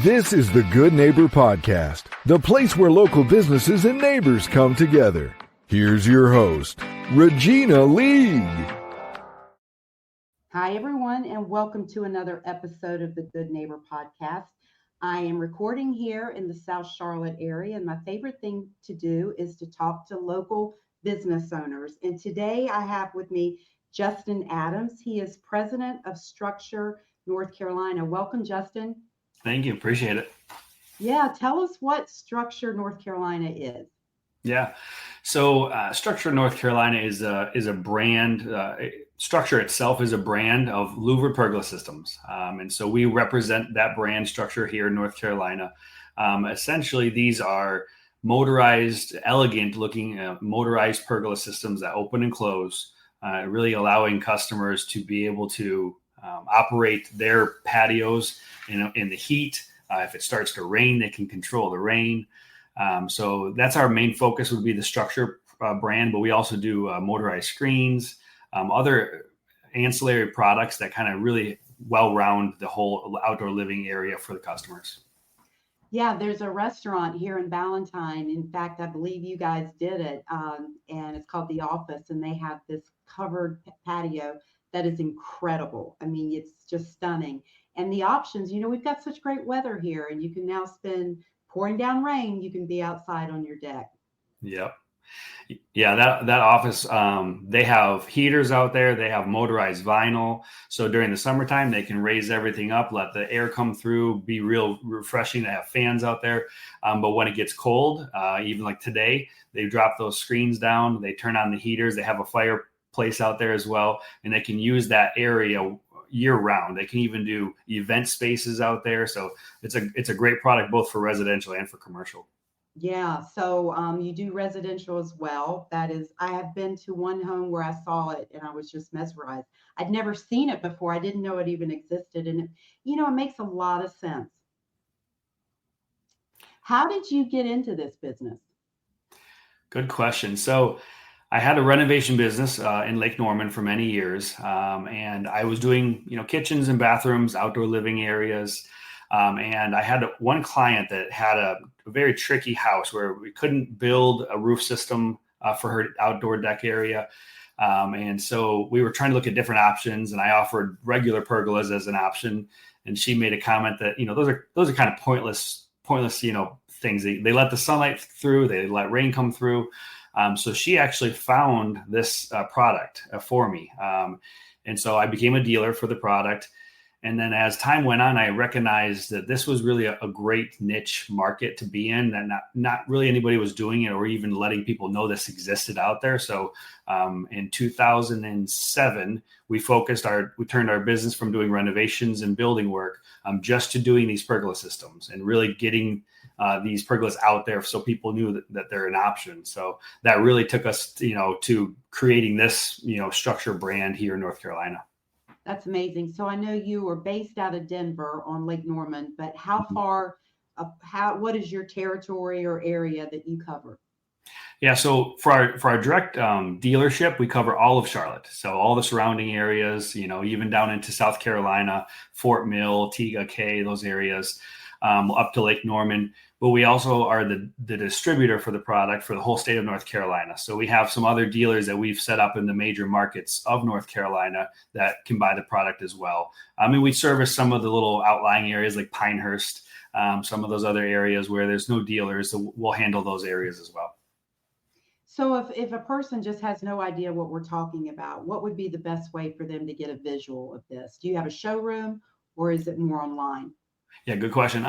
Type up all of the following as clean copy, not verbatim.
This is the Good Neighbor Podcast, the place where local businesses and neighbors come together. Here's your host, Regina League. Hi, everyone, and welcome to another episode of the Good Neighbor Podcast. I am recording here in the South Charlotte area, and my favorite thing to do is to talk to local business owners. And today I have with me Justin Adams. He is president of StruXure North Carolina. Welcome, Justin. Thank you. Appreciate it. Yeah. Tell us what StruXure North Carolina is. Yeah. So StruXure North Carolina is a brand. StruXure itself is a brand of louver pergola systems. And so we represent that brand StruXure here in North Carolina. Essentially, these are motorized, elegant looking motorized pergola systems that open and close, really allowing customers to be able to operate their patios in the heat. If it starts to rain, they can control the rain. So that's our main focus would be the StruXure brand, but we also do motorized screens, other ancillary products that kind of really well-round the whole outdoor living area for the customers. Yeah, there's a restaurant here in Ballantyne. In fact, I believe you guys did it, and it's called The Office, and they have this covered patio that is incredible. I mean, it's just stunning. And the options, we've got such great weather here, and you can now spend pouring down rain, you can be outside on your deck. Yep. Yeah, that office, they have heaters out there. They have motorized vinyl. So during the summertime, they can raise everything up, let the air come through, be real refreshing. They have fans out there. But when it gets cold, even like today, they drop those screens down. They turn on the heaters. They have a fireplace out there as well. And they can use that area year round. They can even do event spaces out there. So it's a great product both for residential and for commercial. Yeah, so you do residential as well. That is, I have been to one home where I saw it and I was just mesmerized. I'd never seen it before. I didn't know it even existed. And it makes a lot of sense. How did you get into this business? Good question. So I had a renovation business in Lake Norman for many years. And I was doing, kitchens and bathrooms, outdoor living areas. And I had one client that had a very tricky house where we couldn't build a roof system for her outdoor deck area. And so we were trying to look at different options, and I offered regular pergolas as an option. And she made a comment that, those are kind of pointless, things. They let the sunlight through, they let rain come through. So she actually found this product for me. And so I became a dealer for the product. And then as time went on, I recognized that this was really a great niche market to be in, that not really anybody was doing it or even letting people know this existed out there. So in 2007, we turned our business from doing renovations and building work just to doing these pergola systems and really getting these pergolas out there so people knew that they're an option. So that really took us, to creating this, StruXure brand here in North Carolina. That's amazing. So I know you are based out of Denver on Lake Norman, but how far, what is your territory or area that you cover? Yeah, so for our direct dealership, we cover all of Charlotte. So all the surrounding areas, even down into South Carolina, Fort Mill, Tega Cay, those areas, up to Lake Norman. But we also are the distributor for the product for the whole state of North Carolina. So we have some other dealers that we've set up in the major markets of North Carolina that can buy the product as well. We service some of the little outlying areas like Pinehurst, some of those other areas where there's no dealers. So we'll handle those areas as well. So if a person just has no idea what we're talking about, what would be the best way for them to get a visual of this? Do you have a showroom or is it more online? Yeah, good question.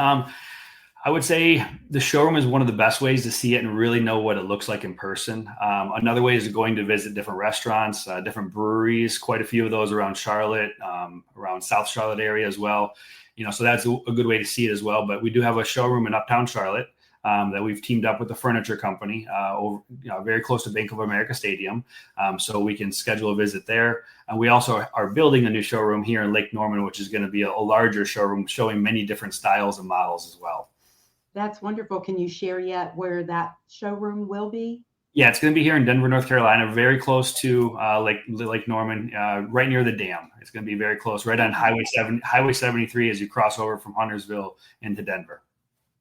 I would say the showroom is one of the best ways to see it and really know what it looks like in person. Another way is going to visit different restaurants, different breweries, quite a few of those around Charlotte, around South Charlotte area as well. So that's a good way to see it as well. But we do have a showroom in Uptown Charlotte that we've teamed up with a furniture company very close to Bank of America Stadium. So we can schedule a visit there. And we also are building a new showroom here in Lake Norman, which is going to be a larger showroom showing many different styles and models as well. That's wonderful. Can you share yet where that showroom will be? Yeah, it's going to be here in Denver, North Carolina, very close to Lake Norman, right near the dam It's going to be very close, right on Highway 73 as you cross over from Huntersville into Denver.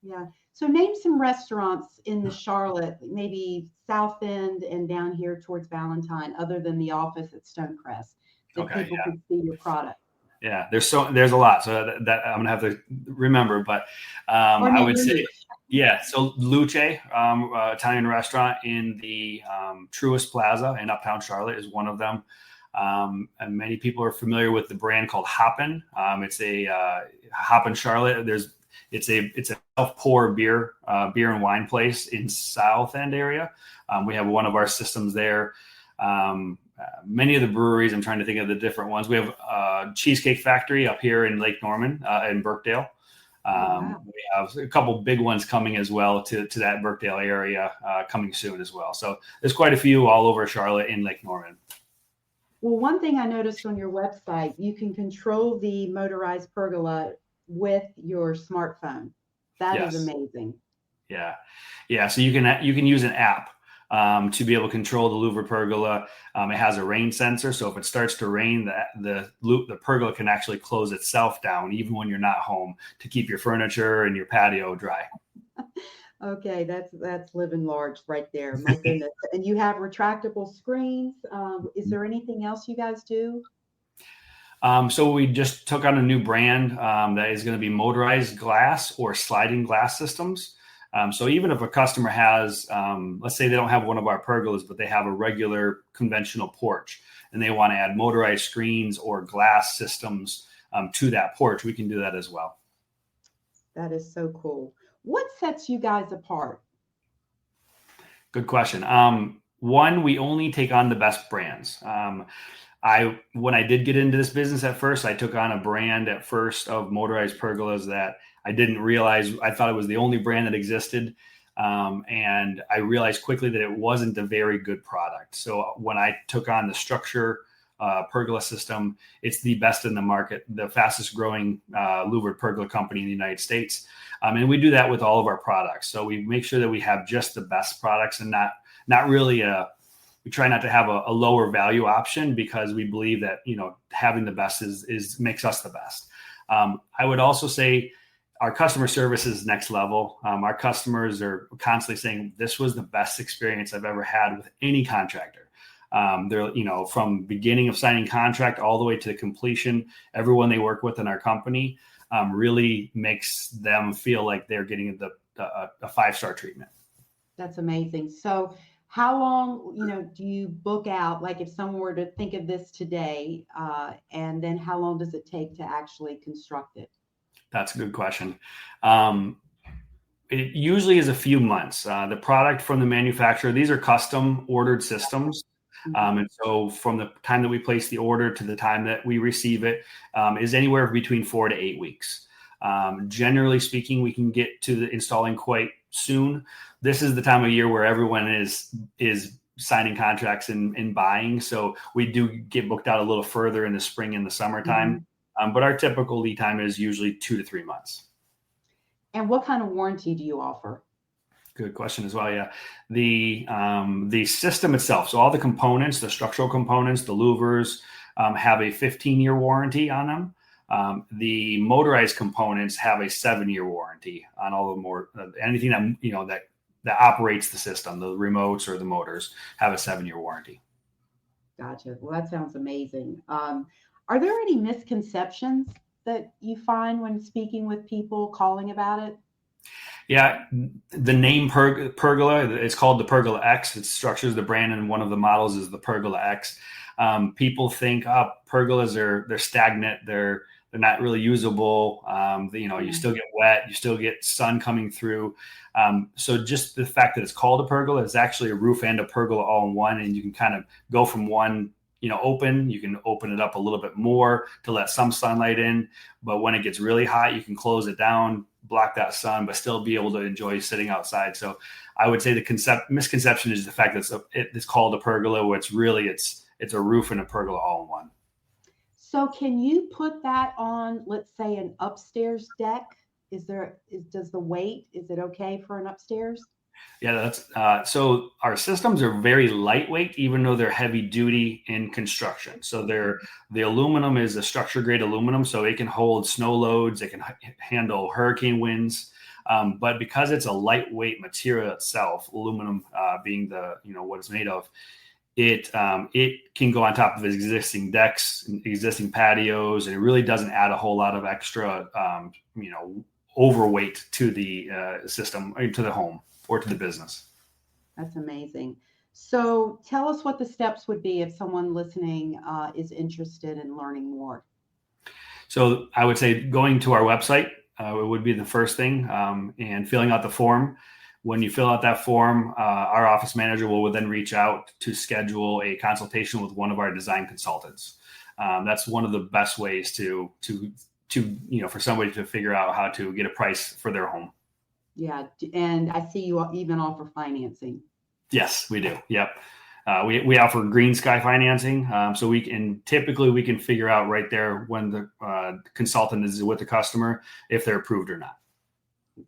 Yeah. So name some restaurants in the Charlotte, maybe South End and down here towards Valentine, other than the office at Stonecrest, that people could see your product. Yeah, there's a lot. So that I'm gonna have to remember, but I would say, yeah. So Luce, Italian restaurant in the Truist Plaza in Uptown Charlotte is one of them. And many people are familiar with the brand called Hoppin'. It's a Hoppin' Charlotte. It's a self-pour beer and wine place in South End area. We have one of our systems there. Many of the breweries, I'm trying to think of the different ones. We have Cheesecake Factory up here in Lake Norman in Birkdale. We have a couple big ones coming as well to that Birkdale area coming soon as well. So there's quite a few all over Charlotte in Lake Norman. Well, one thing I noticed on your website, you can control the motorized pergola with your smartphone. That is amazing. Yeah. So you can use an app to be able to control the louver pergola. It has a rain sensor, so if it starts to rain, the pergola can actually close itself down even when you're not home to keep your furniture and your patio dry. Okay, that's living large right there. My goodness. And you have retractable screens. Is there anything else you guys do? So we just took on a new brand that is going to be motorized glass or sliding glass systems. So even if a customer has, let's say they don't have one of our pergolas, but they have a regular conventional porch and they want to add motorized screens or glass systems to that porch, we can do that as well. That is so cool. What sets you guys apart? Good question. One, we only take on the best brands. When I did get into this business at first, I took on a brand at first of motorized pergolas that I didn't realize. I thought it was the only brand that existed. And I realized quickly that it wasn't a very good product. So when I took on the StruXure pergola system, it's the best in the market, the fastest growing louvered pergola company in the United States. And we do that with all of our products. So we make sure that we have just the best products and not really we try not to have a lower value option because we believe that, having the best is makes us the best. I would also say our customer service is next level. Our customers are constantly saying this was the best experience I've ever had with any contractor. They're, from beginning of signing contract all the way to the completion, everyone they work with in our company really makes them feel like they're getting a 5-star treatment. That's amazing. So how long, do you book out? Like if someone were to think of this today, and then how long does it take to actually construct it? That's a good question. It usually is a few months. The product from the manufacturer, these are custom ordered systems. And so from the time that we place the order to the time that we receive it is anywhere between 4 to 8 weeks. Generally speaking, we can get to the installing quite soon. This is the time of year where everyone is signing contracts and buying. So we do get booked out a little further in the spring and the summertime. But our typical lead time is usually 2 to 3 months. And what kind of warranty do you offer? Good question as well. Yeah. The system itself. So all the components, the structural components, the louvers have a 15-year warranty on them. The motorized components have a 7-year warranty on all the anything that operates the system, the remotes or the motors have a 7-year warranty. Gotcha. Well, that sounds amazing. Are there any misconceptions that you find when speaking with people calling about it? Yeah, the name pergola, it's called the Pergola X. It structures the brand, and one of the models is the Pergola X. People think, pergolas they're stagnant, they're not really usable. You still get wet, you still get sun coming through. So just the fact that it's called a pergola, it's actually a roof and a pergola all in one, and you can kind of go from one open, you can open it up a little bit more to let some sunlight in. But when it gets really hot, you can close it down, block that sun, but still be able to enjoy sitting outside. So I would say the misconception is the fact that it's called a pergola, which really it's a roof and a pergola all in one. So can you put that on, let's say, an upstairs deck? Does the weight, is it okay for an upstairs? Yeah, that's so our systems are very lightweight, even though they're heavy duty in construction. So the aluminum is a structure grade aluminum, so it can hold snow loads, it can handle hurricane winds. But because it's a lightweight material itself, aluminum being the what it's made of, it can go on top of existing decks, existing patios, and it really doesn't add a whole lot of extra overweight to the system, to the home, or to the business. That's amazing. So tell us what the steps would be if someone listening is interested in learning more. So I would say going to our website would be the first thing, and filling out the form. When you fill out that form, our office manager will then reach out to schedule a consultation with one of our design consultants. That's one of the best ways to for somebody to figure out how to get a price for their home. Yeah, and I see you even offer financing. Yes, we do. Yep. We offer green sky financing. So we can figure out right there when the consultant is with the customer, if they're approved or not.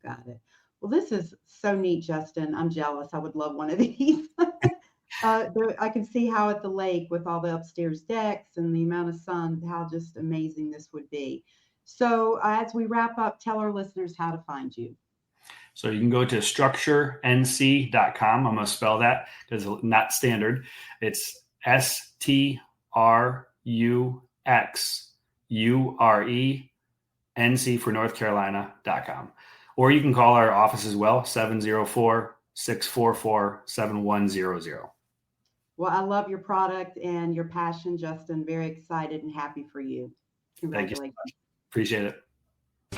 Got it. Well, this is so neat, Justin. I'm jealous. I would love one of these. I can see how at the lake with all the upstairs decks and the amount of sun, how just amazing this would be. So as we wrap up, tell our listeners how to find you. So you can go to structurenc.com. I'm going to spell that because it's not standard. It's StruXure for North Carolina.com. Or you can call our office as well, 704-644-7100. Well, I love your product and your passion, Justin. Very excited and happy for you. Congratulations. Thank you. Appreciate it.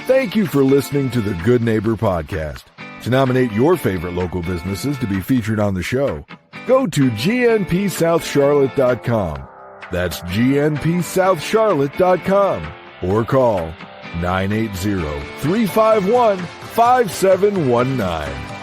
Thank you for listening to the Good Neighbor Podcast. To nominate your favorite local businesses to be featured on the show, go to gnpsouthcharlotte.com. That's gnpsouthcharlotte.com. Or call 980-351-5719.